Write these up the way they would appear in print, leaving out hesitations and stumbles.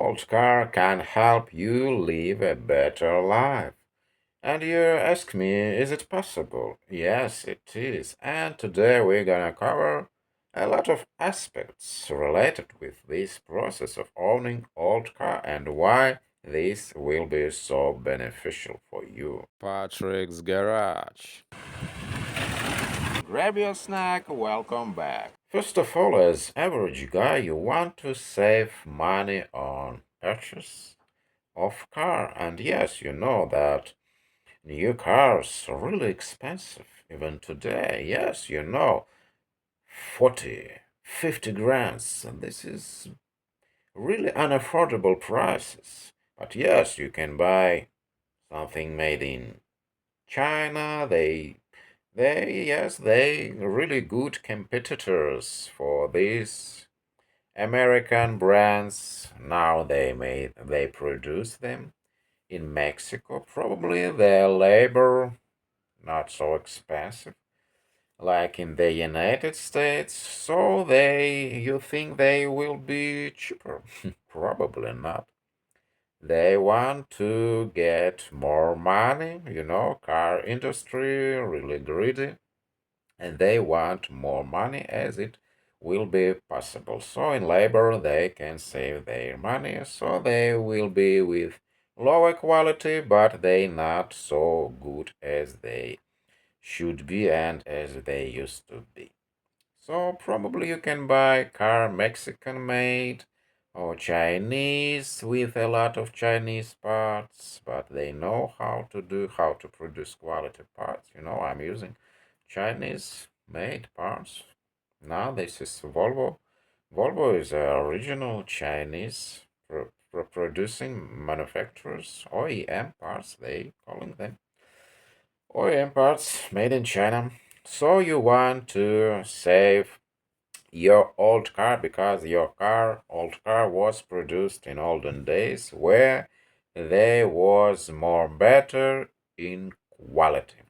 old car can help you live a better life. And you ask me, is it possible? Yes, it is. And today we're gonna cover a lot of aspects related with this process of owning old car and why this will be so beneficial for you. Patrick's Garage. Grab your snack, welcome back. First of all, as average guy, you want to save money on purchase of car. And yes, you know that new cars are really expensive even today. Yes, 40, 50 grands, and this is really unaffordable prices. But yes, you can buy something made in China. They really good competitors for these American brands. Now they produce them in Mexico. Probably their labor not so expensive like in the United States. So you think they will be cheaper? Probably not. They want to get more money, car industry really greedy, and they want more money as it will be possible. So in labor they can save their money, so they will be with lower quality, but they not so good as they should be and as they used to be. So probably you can buy car Mexican made or Chinese with a lot of Chinese parts, but they know how to produce quality parts. I'm using Chinese made parts. Now this is Volvo. Volvo is a original Chinese producing manufacturers, OEM parts, they calling them. OEM parts made in China. So you want to save your old car because old car was produced in olden days where they was more better in quality.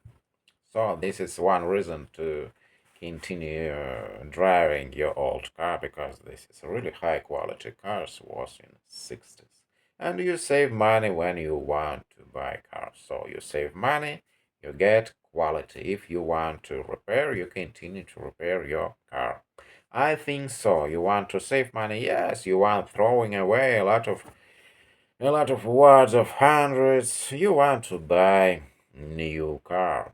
So this is one reason to continue driving your old car because this is really high quality cars was in 60s. And you save money when you want to buy cars. So you save money, you get quality. If you want to repair, you continue to repair your car. I think so. You want to save money? Yes, you want throwing away a lot of words of hundreds. You want to buy new car.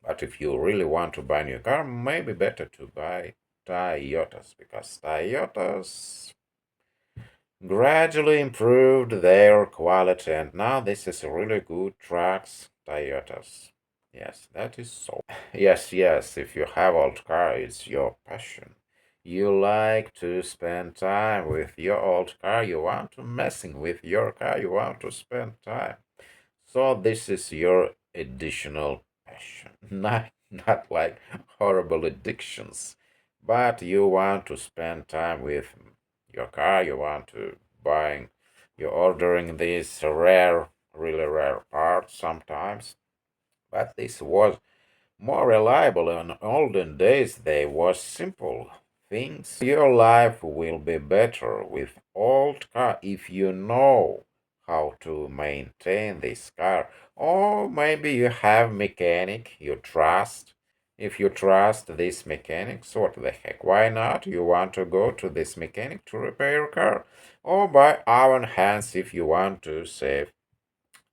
But if you really want to buy a new car, maybe better to buy Toyotas because Toyotas gradually improved their quality and now this is really good trucks, Toyotas. Yes, that is so. Yes, if you have old car, it's your passion. You like to spend time with your old car, you want to messing with your car, you want to spend time. So this is your additional passion. Not like horrible addictions, but you want to spend time with your car, you want to buying, you're ordering these really rare parts sometimes. But this was more reliable in olden days. They was simple things. Your life will be better with old car if you know how to maintain this car. Or maybe you have mechanic you trust. If you trust this mechanic, so what the heck? Why not? You want to go to this mechanic to repair your car? Or by own hands if you want to save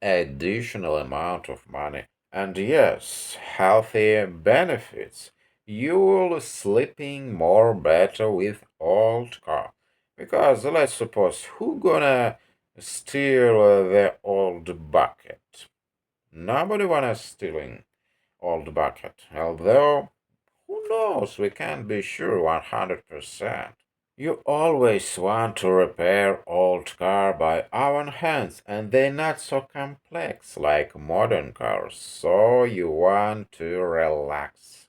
additional amount of money. And yes, healthy benefits. You will sleeping more better with old car. Because let's suppose who gonna steal the old bucket? Nobody wanna stealing old bucket. Although who knows, we can't be sure 100%. You always want to repair old car by own hands and they're not so complex like modern cars. So you want to relax.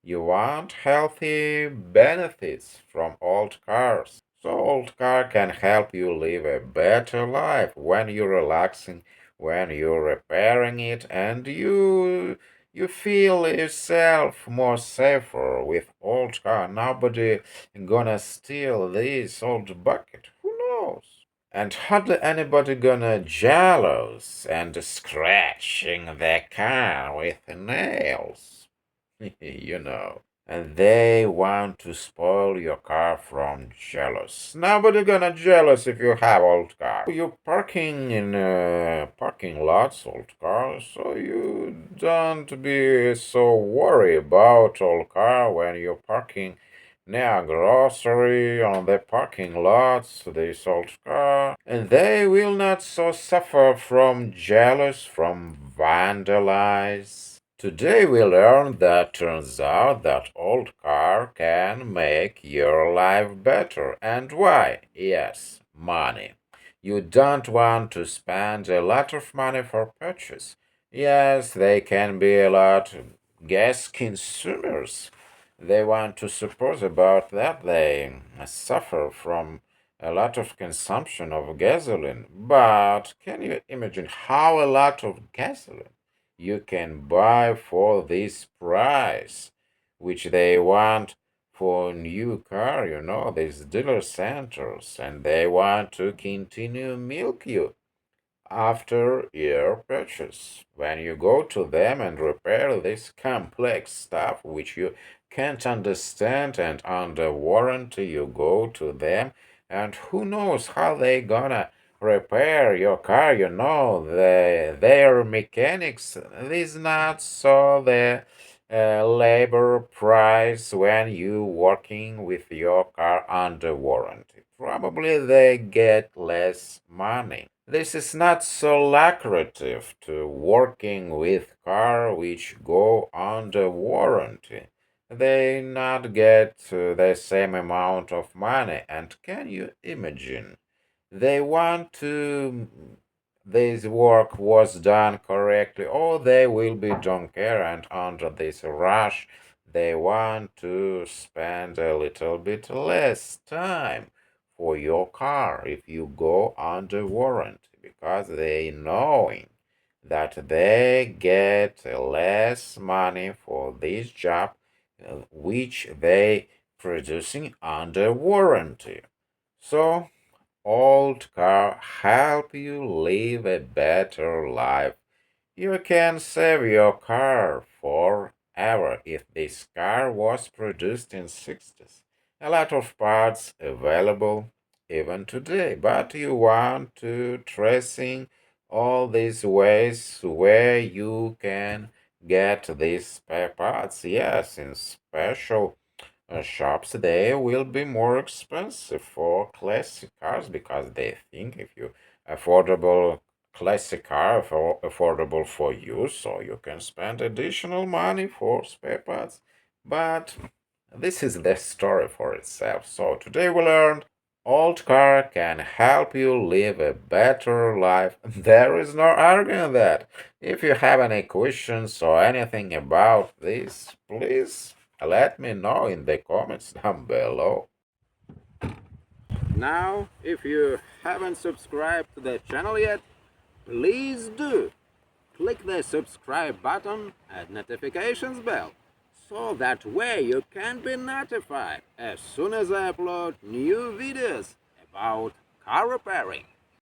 You want healthy benefits from old cars. So old car can help you live a better life when you're relaxing, when you're repairing it and you feel yourself more safer with old car. Nobody gonna steal this old bucket. Who knows? And hardly anybody gonna jealous and scratching their car with nails. you know. And they want to spoil your car from jealous. Nobody gonna jealous if you have old car. You're parking in parking lots, old cars, so you don't be so worried about old car when you're parking near grocery on the parking lots, this old car, and they will not so suffer from jealous, from vandalize. Today we learned that turns out that old car can make your life better. And why? Yes, money. You don't want to spend a lot of money for purchase. Yes, they can be a lot gas consumers. They want to suppose about that they suffer from a lot of consumption of gasoline. But can you imagine how a lot of gasoline you can buy for this price, which they want for new car, these dealer centers, and they want to continue milk you after your purchase. When you go to them and repair this complex stuff which you can't understand and under warranty, you go to them, and who knows how they gonna repair your car. Their mechanics is not so the labor price when you working with your car under warranty. Probably they get less money. This is not so lucrative to working with car which go under warranty. They not get the same amount of money, and can you imagine? They want to this work was done correctly, or they will be don't care, and under this rush they want to spend a little bit less time for your car if you go under warranty, because they knowing that they get less money for this job which they producing under warranty. So old car help you live a better life. You can save your car forever if this car was produced in 60s. A lot of parts available even today, but you want to tracing all these ways where you can get these spare parts. Yes, in special shops, they will be more expensive for classic cars because they think if you affordable classic car for affordable for you, so you can spend additional money for spare parts. But this is the story for itself. So today we learned old car can help you live a better life. There is no arguing that. If you have any questions or anything about this, please let me know in the comments down below. Now, if you haven't subscribed to the channel yet, please do. Click the subscribe button and notifications bell so that way you can be notified as soon as I upload new videos about car repairing.